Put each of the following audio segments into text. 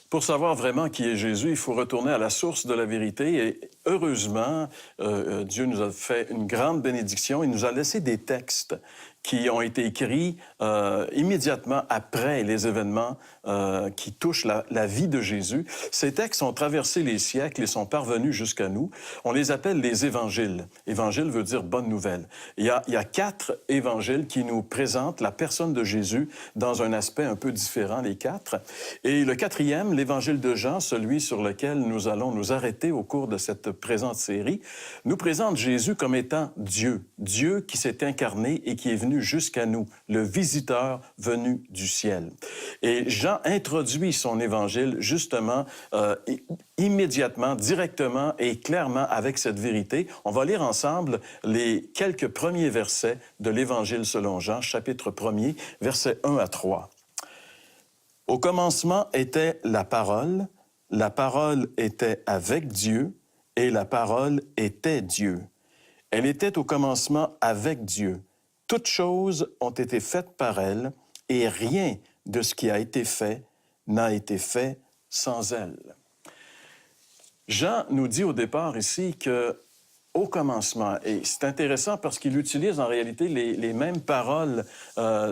Pour savoir vraiment qui est Jésus, il faut retourner à la source de la vérité. Et heureusement, Dieu nous a fait une grande bénédiction. Il nous a laissé des textes qui ont été écrits immédiatement après les événements qui touchent la vie de Jésus. Ces textes ont traversé les siècles et sont parvenus jusqu'à nous. On les appelle les évangiles. Évangile veut dire bonne nouvelle. Il y a 4 évangiles qui nous présentent la personne de Jésus dans un aspect un peu différent, les 4. Et le 4e, l'évangile de Jean, celui sur lequel nous allons nous arrêter au cours de cette présente série, nous présente Jésus comme étant Dieu. Dieu qui s'est incarné et qui est venu jusqu'à nous, le visiteur venu du ciel. Et Jean introduit son évangile justement immédiatement, directement et clairement avec cette vérité. On va lire ensemble les quelques premiers versets de l'évangile selon Jean, chapitre 1er, versets 1 à 3. « Au commencement était la parole était avec Dieu, et la parole était Dieu. Elle était au commencement avec Dieu. Toutes choses ont été faites par elle, et rien de ce qui a été fait n'a été fait sans elle. » Jean nous dit au départ ici que au commencement, et c'est intéressant parce qu'il utilise en réalité les mêmes paroles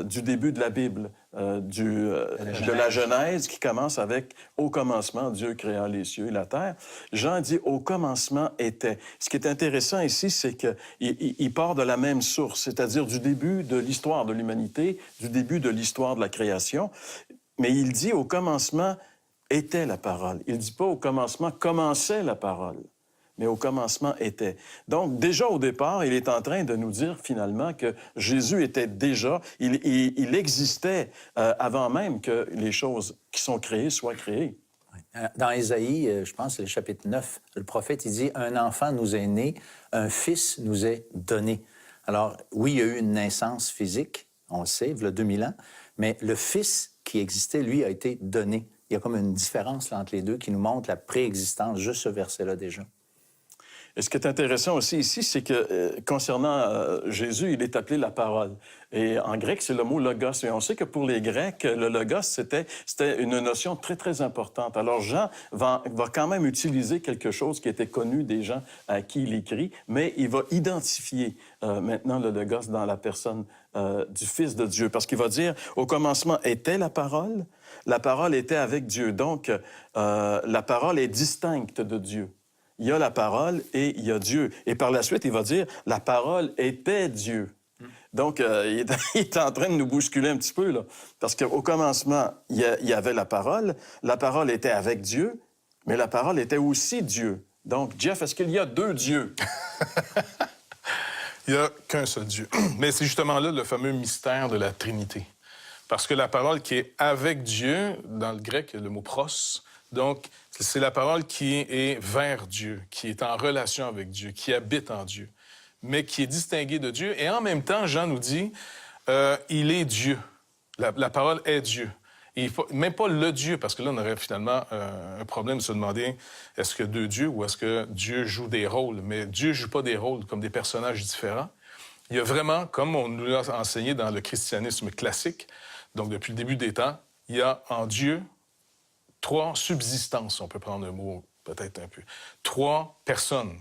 du début de la Bible, de la Genèse, qui commence avec « Au commencement, Dieu créa les cieux et la terre ». Jean dit « Au commencement était ». Ce qui est intéressant ici, c'est qu'il part de la même source, c'est-à-dire du début de l'histoire de l'humanité, du début de l'histoire de la création, mais il dit « Au commencement était la parole ». Il ne dit pas « Au commencement commençait la parole ». Mais au commencement était. Donc, déjà au départ, il est en train de nous dire finalement que Jésus était déjà, il existait avant même que les choses qui sont créées soient créées. Dans Ésaïe, je pense, c'est le chapitre 9, le prophète, il dit « Un enfant nous est né, un fils nous est donné ». Alors, oui, il y a eu une naissance physique, on le sait, il y a 2000 ans, mais le fils qui existait, lui, a été donné. Il y a comme une différence là, entre les deux qui nous montre la préexistence, juste ce verset-là déjà. Et ce qui est intéressant aussi ici, c'est que concernant Jésus, il est appelé la parole. Et en grec, c'est le mot logos. Et on sait que pour les Grecs, le logos, c'était une notion très, très importante. Alors Jean va quand même utiliser quelque chose qui était connu des gens à qui il écrit, mais il va identifier maintenant le logos dans la personne du Fils de Dieu. Parce qu'il va dire, au commencement était la parole était avec Dieu. Donc, la parole est distincte de Dieu. Il y a la parole et il y a Dieu. Et par la suite, il va dire, la parole était Dieu. Donc, il est en train de nous bousculer un petit peu, là. Parce qu'au commencement, il y avait la parole était avec Dieu, mais la parole était aussi Dieu. Donc, Jeff, est-ce qu'il y a 2 dieux? Il n'y a qu'un seul Dieu. Mais c'est justement là le fameux mystère de la Trinité. Parce que la parole qui est avec Dieu, dans le grec, il y a le mot pros. Donc, c'est la parole qui est vers Dieu, qui est en relation avec Dieu, qui habite en Dieu, mais qui est distinguée de Dieu. Et en même temps, Jean nous dit, il est Dieu. La parole est Dieu. Et même pas le Dieu, parce que là, on aurait finalement un problème de se demander, est-ce que 2 dieux ou est-ce que Dieu joue des rôles? Mais Dieu ne joue pas des rôles comme des personnages différents. Il y a vraiment, comme on nous l'a enseigné dans le christianisme classique, donc depuis le début des temps, il y a en Dieu 3 subsistances, on peut prendre un mot peut-être un peu. 3 personnes.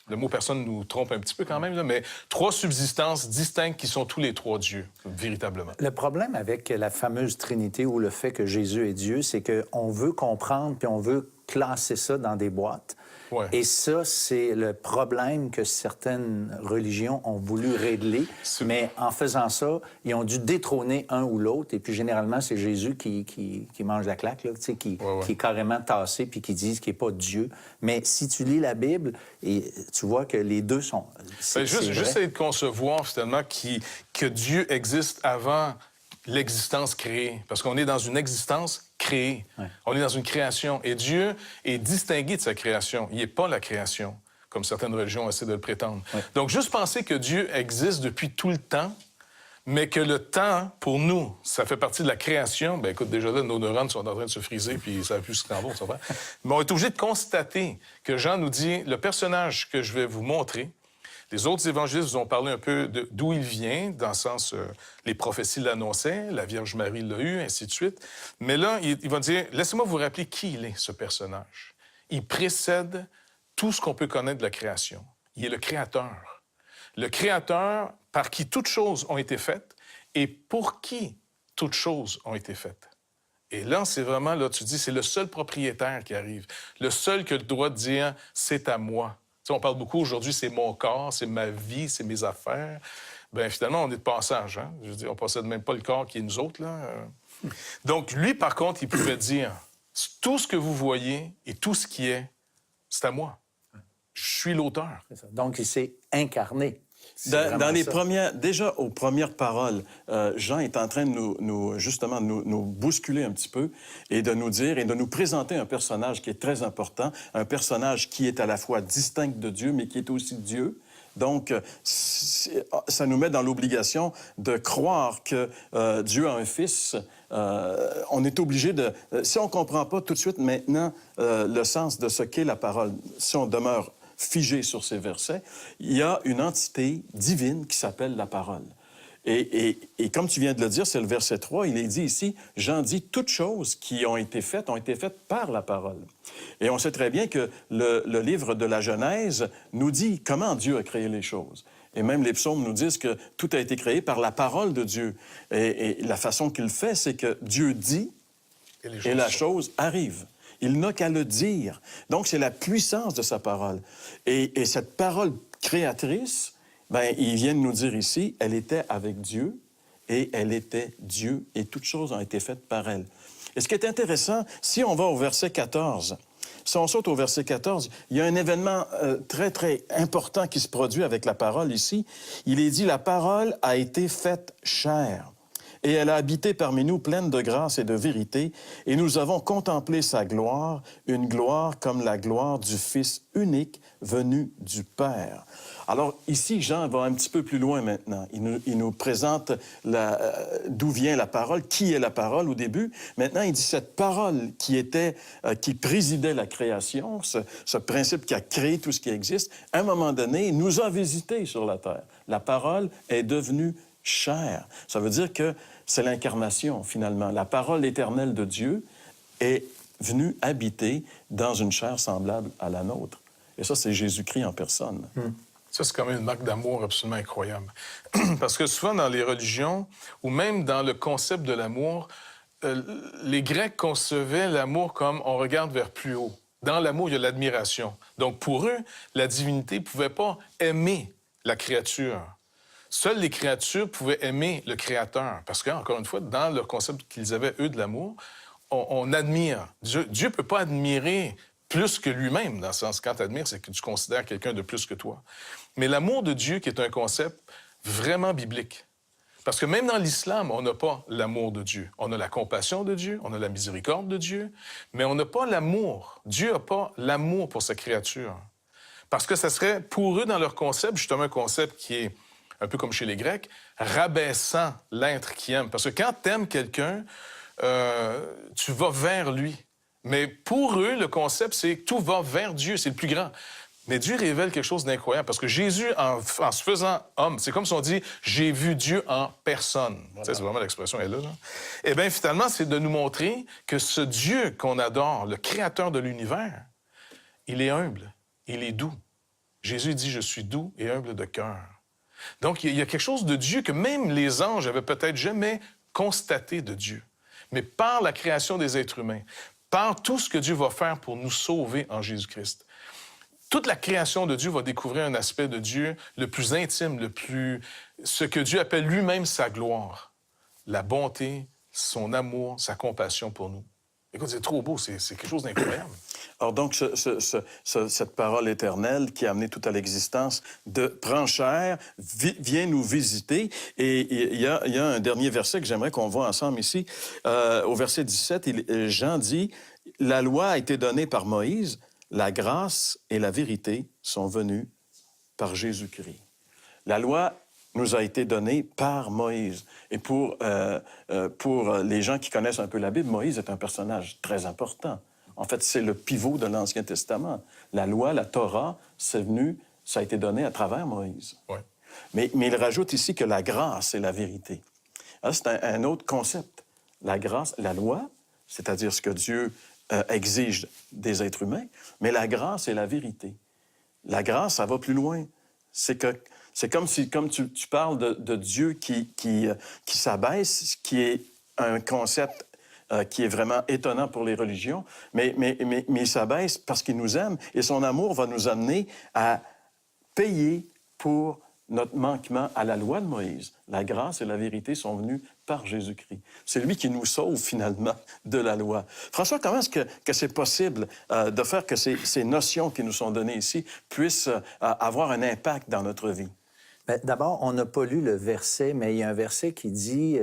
Le mot « personne » nous trompe un petit peu quand même, là, mais 3 subsistances distinctes qui sont tous les 3 dieux, véritablement. Le problème avec la fameuse Trinité ou le fait que Jésus est Dieu, c'est qu'on veut comprendre puis on veut classer ça dans des boîtes. Ouais. Et ça, c'est le problème que certaines religions ont voulu régler. Mais en faisant ça, ils ont dû détrôner un ou l'autre. Et puis, généralement, c'est Jésus qui mange la claque, là, tu sais, qui est carrément tassé puis qui dit qu'il n'est pas Dieu. Mais si tu lis la Bible, et tu vois que les deux sont... Juste essayer de concevoir, finalement, que Dieu existe avant l'existence créée. Parce qu'on est dans une existence créée. Ouais. On est dans une création. Et Dieu est distingué de sa création. Il n'est pas la création, comme certaines religions essaient de le prétendre. Ouais. Donc, juste penser que Dieu existe depuis tout le temps, mais que le temps, pour nous, ça fait partie de la création, bien, écoute, déjà là, nos neurones sont en train de se friser, puis ça n'a plus ce qu'on va, ça va. Mais on est obligé de constater que Jean nous dit, le personnage que je vais vous montrer, Les autres évangélistes vous ont parlé un peu d'où il vient, dans le sens, les prophéties l'annonçaient, la Vierge Marie l'a eu, ainsi de suite. Mais là, il va dire, laissez-moi vous rappeler qui il est, ce personnage. Il précède tout ce qu'on peut connaître de la création. Il est le Créateur. Le Créateur par qui toutes choses ont été faites et pour qui toutes choses ont été faites. Et là, c'est vraiment, là, tu dis, c'est le seul propriétaire qui arrive. Le seul qui a le droit de dire, c'est à moi. Tu sais, on parle beaucoup aujourd'hui, c'est mon corps, c'est ma vie, c'est mes affaires. Bien, finalement, on est de passage. Hein? Je veux dire, on ne possède même pas le corps qui est nous autres. Là. Donc, lui, par contre, il pouvait dire, tout ce que vous voyez et tout ce qui est, c'est à moi. Je suis l'auteur. Donc, il s'est incarné. Dans les déjà aux premières paroles, Jean est en train de justement nous bousculer un petit peu et de nous dire et de nous présenter un personnage qui est très important, un personnage qui est à la fois distinct de Dieu, mais qui est aussi Dieu. Donc, ça nous met dans l'obligation de croire que Dieu a un fils. On est obligé de... Si on ne comprend pas tout de suite maintenant le sens de ce qu'est la parole, si on demeure figé sur ces versets, il y a une entité divine qui s'appelle la parole. Et comme tu viens de le dire, c'est le verset 3, il est dit ici, Jean dit, toutes choses qui ont été faites par la parole. Et on sait très bien que le livre de la Genèse nous dit comment Dieu a créé les choses. Et même les psaumes nous disent que tout a été créé par la parole de Dieu. Et la façon qu'il fait, c'est que Dieu dit et la chose arrive. Il n'a qu'à le dire. Donc, c'est la puissance de sa parole. Et cette parole créatrice, bien, il vient de nous dire ici, elle était avec Dieu et elle était Dieu et toutes choses ont été faites par elle. Et ce qui est intéressant, si on va au verset 14, si on saute au verset 14, il y a un événement très, très important qui se produit avec la parole ici. Il est dit, la parole a été faite chair. Et elle a habité parmi nous pleine de grâce et de vérité, et nous avons contemplé sa gloire, une gloire comme la gloire du Fils unique venu du Père. Alors ici, Jean va un petit peu plus loin maintenant. Il nous présente d'où vient la parole, qui est la parole au début. Maintenant, il dit cette parole qui présidait la création, ce principe qui a créé tout ce qui existe, à un moment donné, nous a visités sur la terre. La parole est devenue chair. Ça veut dire que c'est l'incarnation, finalement. La parole éternelle de Dieu est venue habiter dans une chair semblable à la nôtre. Et ça, c'est Jésus-Christ en personne. Ça, c'est quand même une marque d'amour absolument incroyable. Parce que souvent, dans les religions, ou même dans le concept de l'amour, les Grecs concevaient l'amour comme on regarde vers plus haut. Dans l'amour, il y a l'admiration. Donc, pour eux, la divinité ne pouvait pas aimer la créature. Seules les créatures pouvaient aimer le Créateur. Parce qu'encore une fois, dans le concept qu'ils avaient, eux, de l'amour, on admire. Dieu ne peut pas admirer plus que lui-même, dans le sens, quand tu admires, c'est que tu considères quelqu'un de plus que toi. Mais l'amour de Dieu, qui est un concept vraiment biblique. Parce que même dans l'islam, on n'a pas l'amour de Dieu. On a la compassion de Dieu, on a la miséricorde de Dieu, mais on n'a pas l'amour. Dieu n'a pas l'amour pour sa créature. Parce que ça serait, pour eux, dans leur concept, justement un concept qui est un peu comme chez les Grecs, rabaissant l'être qui aime. Parce que quand tu aimes quelqu'un, tu vas vers lui. Mais pour eux, le concept, c'est que tout va vers Dieu, c'est le plus grand. Mais Dieu révèle quelque chose d'incroyable, parce que Jésus, en se faisant homme, c'est comme si on dit « j'ai vu Dieu en personne voilà. ». C'est vraiment l'expression, elle est là. Eh bien, finalement, c'est de nous montrer que ce Dieu qu'on adore, le créateur de l'univers, il est humble, il est doux. Jésus dit « je suis doux et humble de cœur ». Donc, il y a quelque chose de Dieu que même les anges avaient peut-être jamais constaté de Dieu. Mais par la création des êtres humains, par tout ce que Dieu va faire pour nous sauver en Jésus-Christ, toute la création de Dieu va découvrir un aspect de Dieu le plus intime, ce que Dieu appelle lui-même sa gloire, la bonté, son amour, sa compassion pour nous. Écoute, c'est trop beau, c'est quelque chose d'incroyable. Alors donc, cette parole éternelle qui a amené tout à l'existence prend chair, vient nous visiter. Et il y a un dernier verset que j'aimerais qu'on voit ensemble ici. Au verset 17, Jean dit, « La loi a été donnée par Moïse, la grâce et la vérité sont venues par Jésus-Christ. » La loi nous a été donnée par Moïse. Et pour les gens qui connaissent un peu la Bible, Moïse est un personnage très important. En fait, c'est le pivot de l'Ancien Testament. La loi, la Torah, c'est venu ça a été donné à travers Moïse. Ouais. Mais il rajoute ici que la grâce est la vérité. Alors, c'est un autre concept. La grâce, la loi, c'est-à-dire ce que Dieu exige des êtres humains, mais la grâce est la vérité. La grâce, ça va plus loin. C'est comme tu parles de Dieu qui s'abaisse, qui est un concept qui est vraiment étonnant pour les religions, mais il s'abaisse parce qu'il nous aime et son amour va nous amener à payer pour notre manquement à la loi de Moïse. La grâce et la vérité sont venues par Jésus-Christ. C'est lui qui nous sauve finalement de la loi. François, comment est-ce que c'est possible de faire que ces notions qui nous sont données ici puissent avoir un impact dans notre vie? Bien, d'abord, on n'a pas lu le verset, mais il y a un verset qui dit,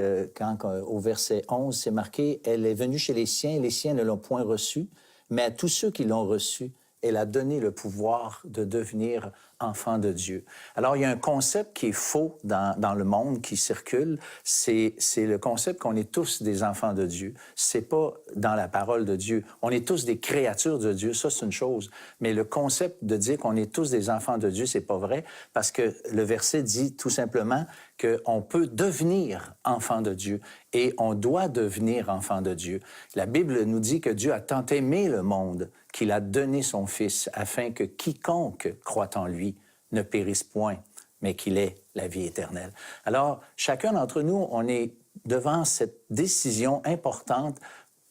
au verset 11, c'est marqué « Elle est venue chez les siens ne l'ont point reçue, mais à tous ceux qui l'ont reçue, elle a donné le pouvoir de devenir enfant de Dieu. » Alors, il y a un concept qui est faux dans le monde, qui circule, c'est le concept qu'on est tous des enfants de Dieu. C'est pas dans la parole de Dieu. On est tous des créatures de Dieu, ça c'est une chose. Mais le concept de dire qu'on est tous des enfants de Dieu, c'est pas vrai, parce que le verset dit tout simplement qu'on peut devenir enfant de Dieu et on doit devenir enfant de Dieu. La Bible nous dit que Dieu a tant aimé le monde qu'il a donné son Fils afin que quiconque croit en lui ne périsse point, mais qu'il ait la vie éternelle. Alors, chacun d'entre nous, on est devant cette décision importante.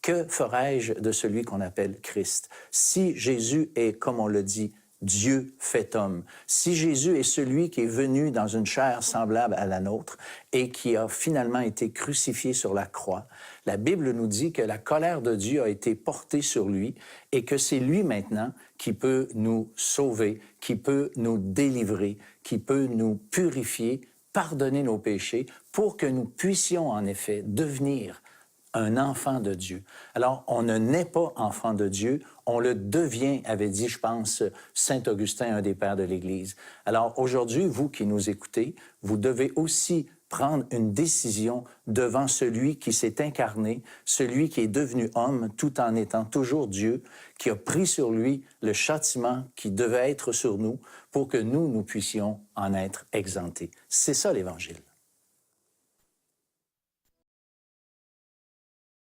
Que ferais-je de celui qu'on appelle Christ? Si Jésus est, comme on le dit, Dieu fait homme, si Jésus est celui qui est venu dans une chair semblable à la nôtre et qui a finalement été crucifié sur la croix, la Bible nous dit que la colère de Dieu a été portée sur lui et que c'est lui maintenant qui peut nous sauver, qui peut nous délivrer, qui peut nous purifier, pardonner nos péchés pour que nous puissions en effet devenir un enfant de Dieu. Alors, on ne naît pas enfant de Dieu, on le devient, avait dit, je pense, Saint Augustin, un des pères de l'Église. Alors, aujourd'hui, vous qui nous écoutez, vous devez aussi prendre une décision devant celui qui s'est incarné, celui qui est devenu homme tout en étant toujours Dieu, qui a pris sur lui le châtiment qui devait être sur nous pour que nous puissions en être exemptés. C'est ça l'Évangile.